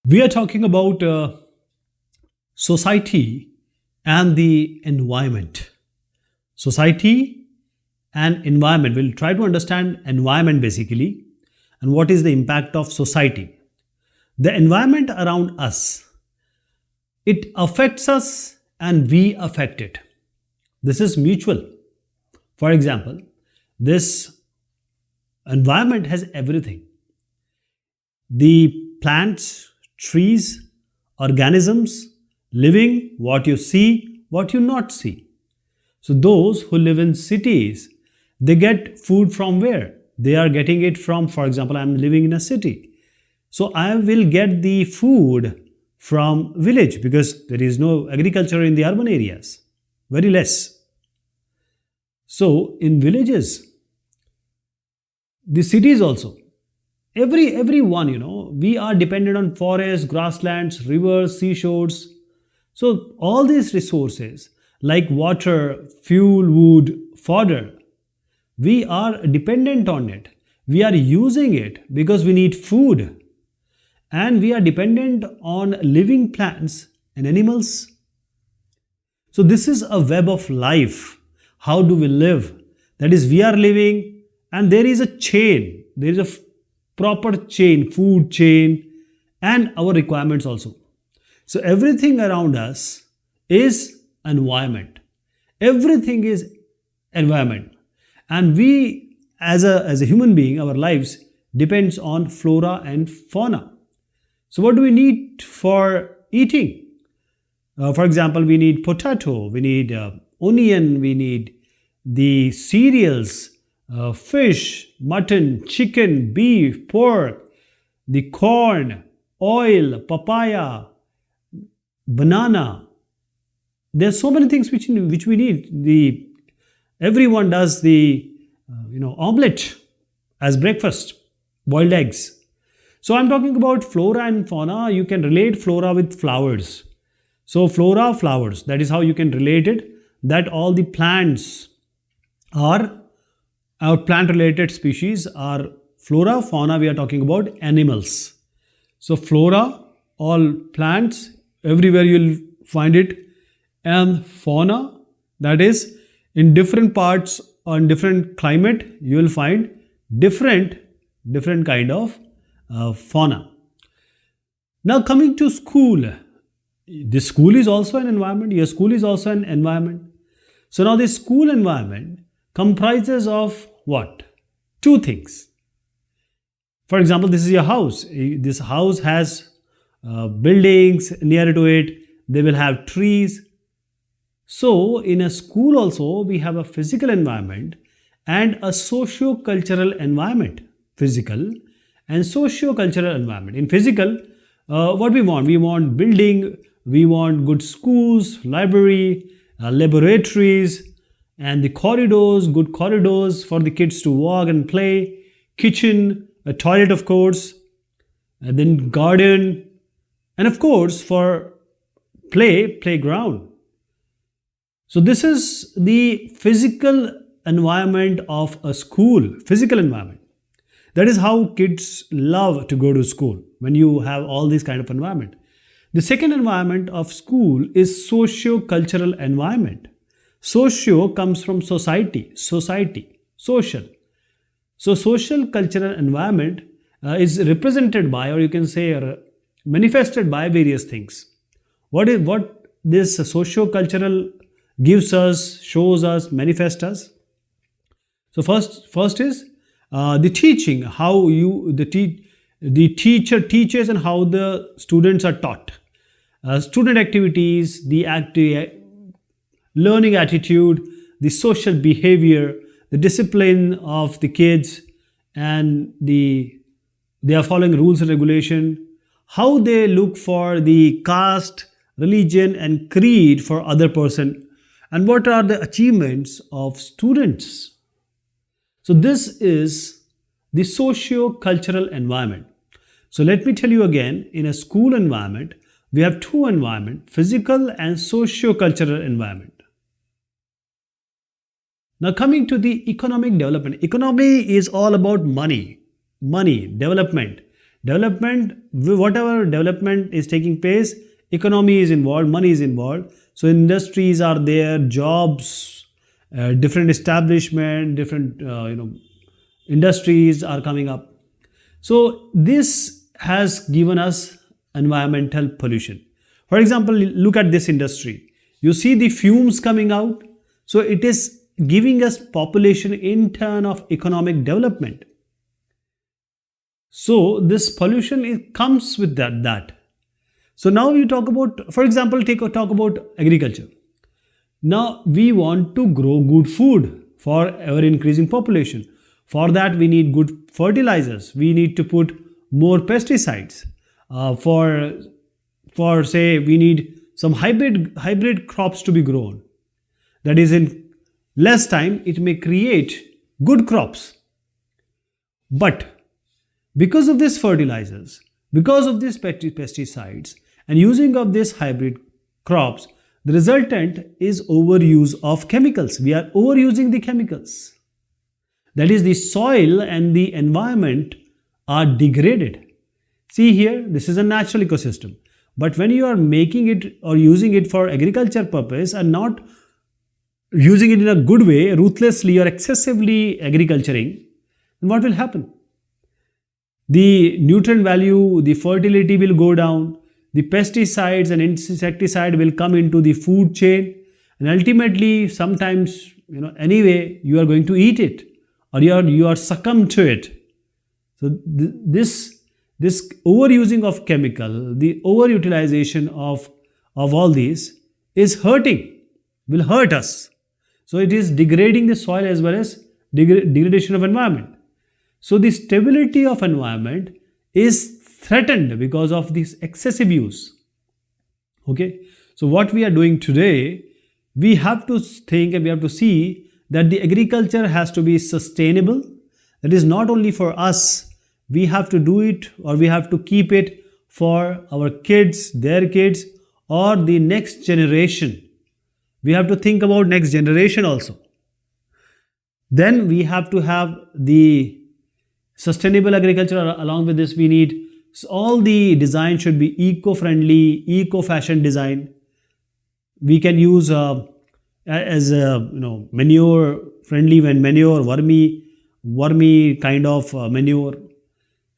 We are talking about society and the environment. Society and environment. We'll try to understand environment basically and what is the impact of society. The environment around us, it affects us and we affect it. This is mutual. For example, this environment has everything: the plants, trees, organisms, living, what you see, what you not see. So those who live in cities, they get food from where? They are getting it from, for example, I'm living in a city. So I will get the food from village because there is no agriculture in the urban areas. Very less. So in villages, the cities also, everyone, we are dependent on forests, grasslands, rivers, seashores. So all these resources like water, fuel, wood, fodder, we are dependent on it. We are using it because we need food, and we are dependent on living plants and animals. So this is a web of life. How do we live? That is, we are living, and there is a chain. There is a proper chain, food chain, and our requirements also. So everything around us is environment. Everything is environment. And we, as a human being, our lives depends on flora and fauna. So what do we need for eating? For example, we need potato, we need onion, we need the cereals, fish, mutton, chicken, beef, pork, the corn, oil, papaya, banana. There are so many things which we need. Everyone does the omelette as breakfast, boiled eggs. So I'm talking about flora and fauna. You can relate flora with flowers. So flora, flowers. That is how you can relate it. That all the plants are our plant-related species are flora. Fauna, we are talking about animals. So flora, all plants, everywhere you'll find it, and fauna, that is, in different parts on different climate, you will find different kind of fauna. Now coming to school, the school is also an environment. Your school is also an environment. So now the school environment comprises of what? Two things. For example, this is your house. This house has buildings near to it. They will have trees. So in a school also, we have a physical environment and a socio-cultural environment. Physical and socio-cultural environment. In physical, what we want? We want building, we want good schools, library, laboratories, and the corridors, good corridors for the kids to walk and play, kitchen, a toilet of course, and then garden, and of course for playground. So this is the physical environment of a school, physical environment. That is how kids love to go to school, when you have all this kind of environment. The second environment of school is socio-cultural environment. Socio comes from society, social. So social cultural environment is represented by, or you can say manifested by various things. What this socio-cultural gives us, shows us, manifests us? So first is the teaching, how the teacher teaches and how the students are taught. Student activities, the learning attitude, the social behavior, the discipline of the kids, and they are following rules and regulation, how they look for the caste, religion, and creed for other person, and what are the achievements of students. So this is the socio-cultural environment. So let me tell you again, in a school environment, we have two environments, physical and socio-cultural environment. Now coming to the economic development. Economy is all about money, development. Development, whatever development is taking place, economy is involved, money is involved. So industries are there, jobs, different establishment, different industries are coming up. So this has given us environmental pollution. For example, look at this industry. You see the fumes coming out. So it is giving us population in turn of economic development. So this pollution comes with that. So now you talk about, for example, talk about agriculture. Now we want to grow good food for ever increasing population. For that we need good fertilizers. We need to put more pesticides. For say we need some hybrid crops to be grown. That is, in less time it may create good crops. But because of these fertilizers, because of these pesticides and using of these hybrid crops, the resultant is overuse of chemicals. We are overusing the chemicals. That is, the soil and the environment are degraded. See here, this is a natural ecosystem. But when you are making it or using it for agriculture purpose and not using it in a good way, ruthlessly or excessively agriculturing, then what will happen? The nutrient value, the fertility will go down, the pesticides and insecticide will come into the food chain, and ultimately sometimes, anyway, you are going to eat it or you are succumbed to it. So this overusing of chemical, the overutilization of all these is will hurt us. So it is degrading the soil as well as degradation of environment. So the stability of environment is threatened because of this excessive use. Okay. So what we are doing today, we have to think and we have to see that the agriculture has to be sustainable. That is not only for us, we have to do it or we have to keep it for our kids, their kids, or the next generation. We have to think about next generation also. Then we have to have the sustainable agriculture. Along with this, we need all the design should be eco-friendly, eco-fashion design. We can use as manure friendly when manure, wormy kind of manure.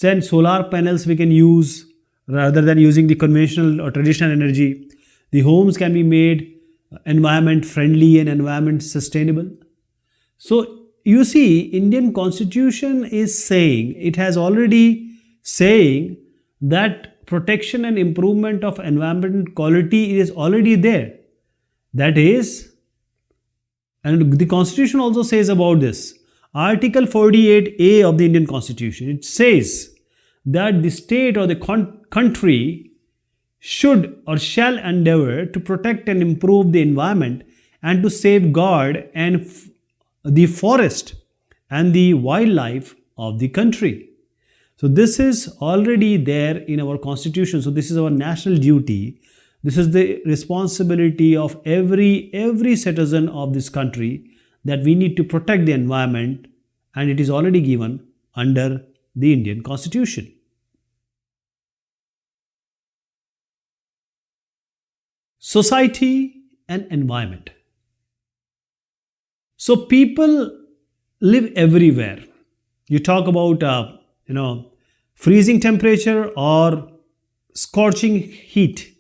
Then solar panels we can use rather than using the conventional or traditional energy. The homes can be made environment friendly and environment sustainable. So you see, Indian Constitution is saying, it has already saying that protection and improvement of environment quality is already there. That is, and the Constitution also says about this. Article 48A of the Indian Constitution, it says that the state or the country should or shall endeavor to protect and improve the environment and to safeguard and the forest and the wildlife of the country. So this is already there in our constitution. So this is our national duty. This is the responsibility of every citizen of this country, that we need to protect the environment, and it is already given under the Indian Constitution. Society and environment. So people live everywhere. You talk about freezing temperature or scorching heat.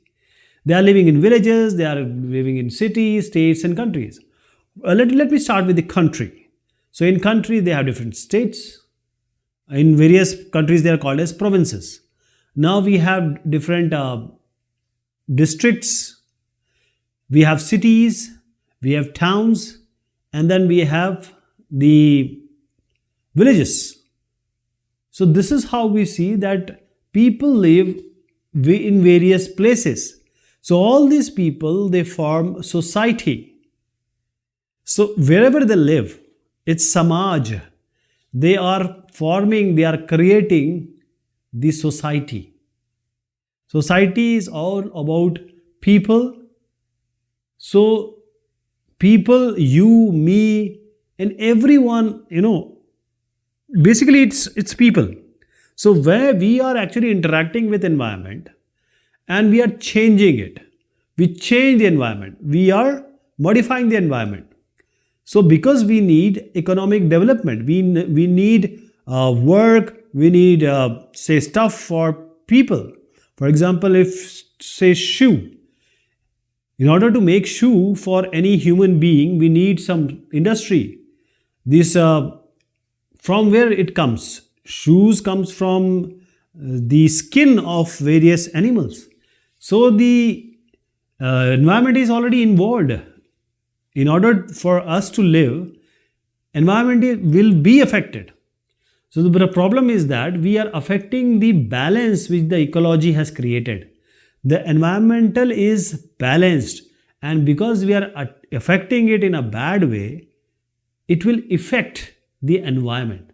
They are living in villages, they are living in cities, states and countries. Let me start with the country. So in country they have different states. In various countries they are called as provinces. Now we have different districts, we have cities, we have towns, and then we have the villages. So this is how we see that people live in various places. So all these people, they form society. So wherever they live, it's Samaj. They are forming, they are creating the society. Society is all about people. So people, you, me, and everyone, basically it's people. So where we are actually interacting with environment and we are changing it. We change the environment. We are modifying the environment. So because we need economic development, we need work, we need say stuff for people. For example, if say shoe, in order to make shoe for any human being, we need some industry. This from where it comes? Shoes comes from the skin of various animals. So the environment is already involved. In order for us to live, environment will be affected. So the problem is that we are affecting the balance which the ecology has created. The environmental is balanced, and because we are affecting it in a bad way, it will affect the environment.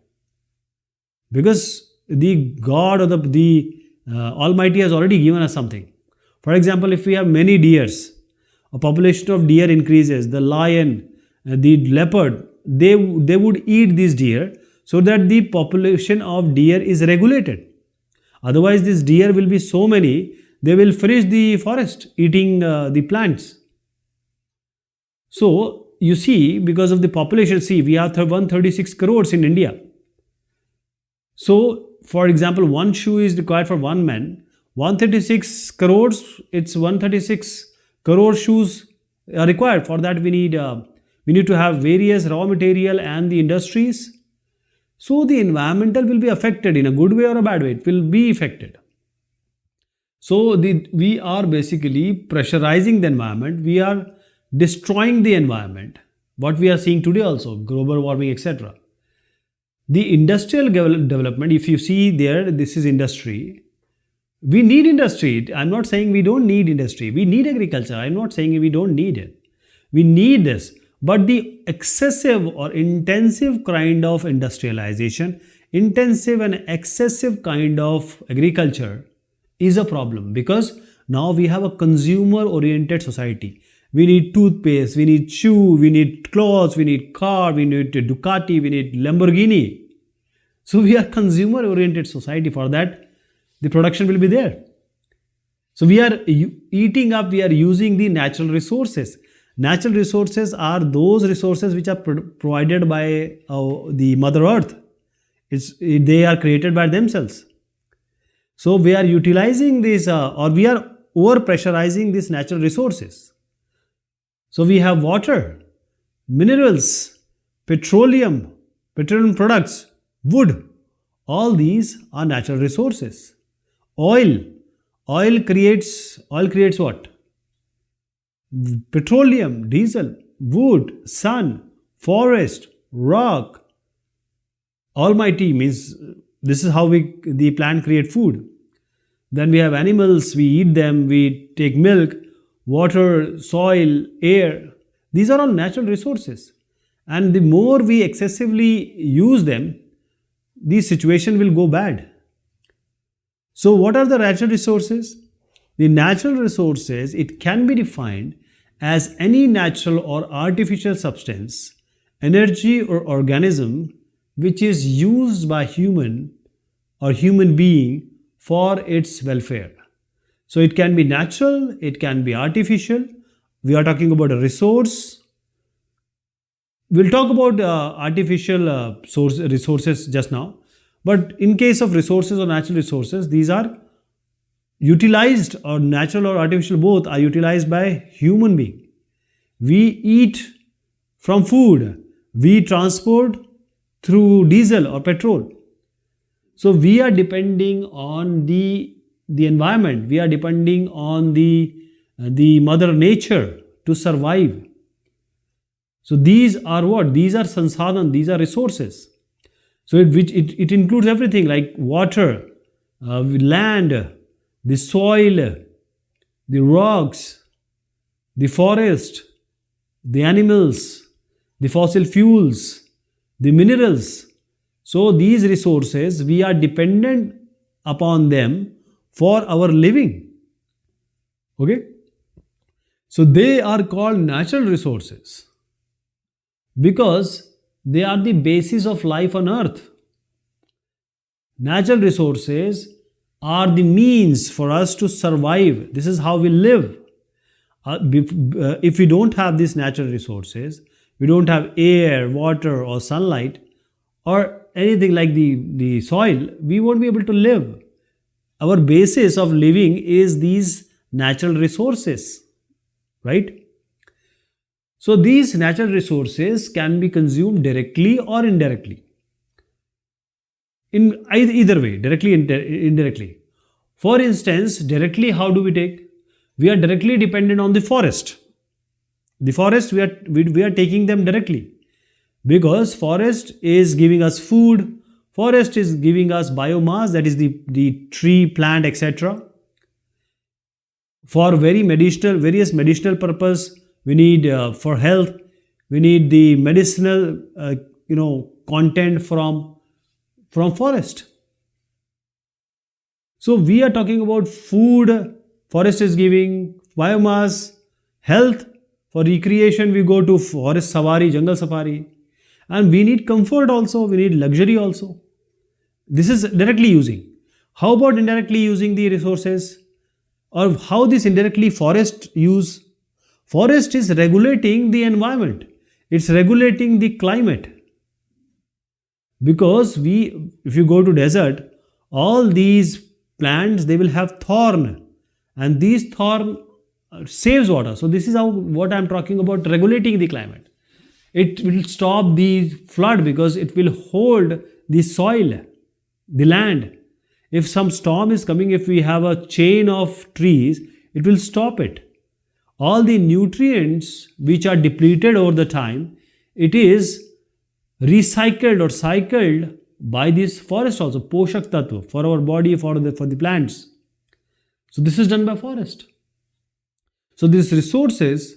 Because the God or the Almighty has already given us something. For example, if we have many deers, a population of deer increases, the lion, the leopard, they would eat these deer so that the population of deer is regulated. Otherwise, these deer will be so many, they will finish the forest eating the plants. So, you see, because of the population, see, we have 136 crores in India. So, for example, one shoe is required for one man. 136 crores, it's 136 crore shoes are required. For that, we need to have various raw material and the industries. So, the environmental will be affected in a good way or a bad way. It will be affected. So, we are basically pressurizing the environment. We are destroying the environment. What we are seeing today also, global warming, etc. The industrial development, if you see there, this is industry. We need industry. I'm not saying we don't need industry. We need agriculture. I'm not saying we don't need it. We need this. But the excessive or intensive kind of industrialization, intensive and excessive kind of agriculture is a problem, because now we have a consumer oriented society. We need toothpaste, we need shoe, we need clothes, we need car, we need Ducati, we need Lamborghini. So we are consumer oriented society. For that, the production will be there. So we are eating up, we are using the natural resources. Natural resources are those resources which are provided by the Mother Earth. They are created by themselves. So we are utilizing this or we are over pressurizing these natural resources. So we have water, minerals, petroleum products, wood. All these are natural resources. Oil creates what? Petroleum, diesel, wood, sun, forest, rock. Almighty means this is how the plant create food. Then we have animals, we eat them, we take milk, water, soil, air. These are all natural resources. And the more we excessively use them, the situation will go bad. So what are the natural resources? The natural resources, it can be defined as any natural or artificial substance, energy or organism which is used by human or human being for its welfare. So it can be natural, it can be artificial. We are talking about a resource. We'll talk about artificial resources just now. But in case of resources or natural resources, these are utilized, or natural or artificial both are utilized by human being. We eat from food. We transport through diesel or petrol. So we are depending on the environment. We are depending on the mother nature to survive. So these are what? These are sansadhan, these are resources. So it includes everything like water, land, the soil, the rocks, the forest, the animals, the fossil fuels, the minerals. So these resources, we are dependent upon them for our living. Okay? So they are called natural resources because they are the basis of life on earth. Natural resources are the means for us to survive. This is how we live. If we don't have these natural resources, we don't have air, water, or sunlight, or anything like the soil, we won't be able to live. Our basis of living is these natural resources, right? So these natural resources can be consumed directly or indirectly. In either way, directly, indirectly. For instance, directly, how do we take? We are directly dependent on the forest. The forest, we are taking them directly, because forest is giving us food, forest is giving us biomass, that is the tree, plant, etc. For various medicinal purpose, we need for health, we need the medicinal content from forest. So we are talking about food, forest is giving biomass, health. For recreation, we go to forest safari, jungle safari, and we need comfort also, we need luxury also. This is directly using. How about indirectly using the resources? Or how this indirectly forest use? Forest is regulating the environment. It's regulating the climate. Because if you go to desert, all these plants, they will have thorn, and these thorn saves water. So this is what I'm talking about, regulating the climate. It will stop the flood because it will hold the soil, the land. If some storm is coming, if we have a chain of trees, it will stop it. All the nutrients which are depleted over the time, it is recycled or cycled by this forest also, Poshak Tattva, for our body, for the plants. So this is done by forest. So these resources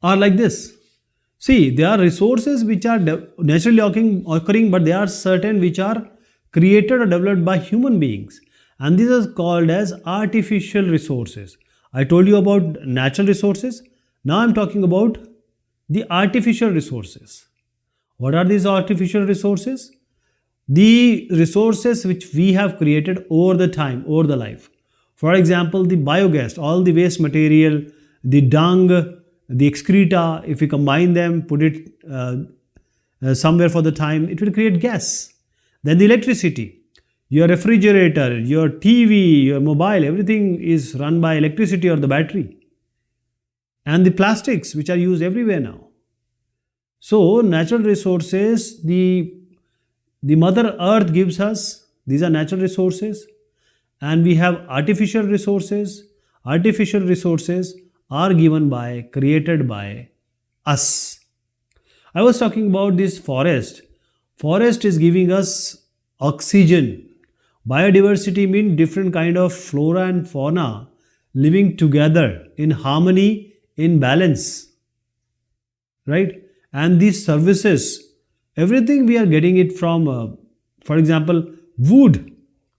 are like this. See, there are resources which are naturally occurring, but there are certain which are created or developed by human beings. And these are called as artificial resources. I told you about natural resources. Now I'm talking about the artificial resources. What are these artificial resources? The resources which we have created over the time, over the life. For example, the biogas, all the waste material, the dung, the excreta, if we combine them, put it somewhere for the time, it will create gas. Then the electricity, your refrigerator, your TV, your mobile, everything is run by electricity or the battery. And the plastics which are used everywhere now. So natural resources, the Mother Earth gives us, these are natural resources. And we have artificial resources. Artificial resources are created by us. I was talking about this forest. Forest is giving us oxygen. Biodiversity means different kind of flora and fauna living together in harmony, in balance. Right? And these services, everything we are getting it from, for example, wood.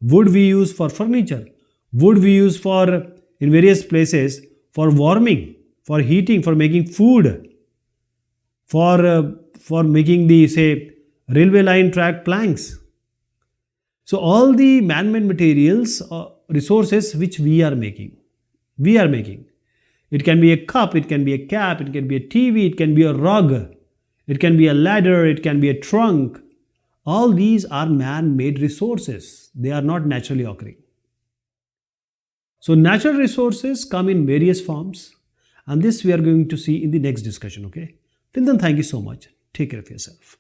Wood we use for furniture. Wood we use in various places for warming, for heating, for making food, for making the, say, railway line track planks. So all the man-made materials, resources which we are making. It can be a cup, it can be a cap, it can be a TV, it can be a rug, it can be a ladder, it can be a trunk. All these are man-made resources. They are not naturally occurring. So natural resources come in various forms, and this we are going to see in the next discussion, okay? Till then, thank you so much. Take care of yourself.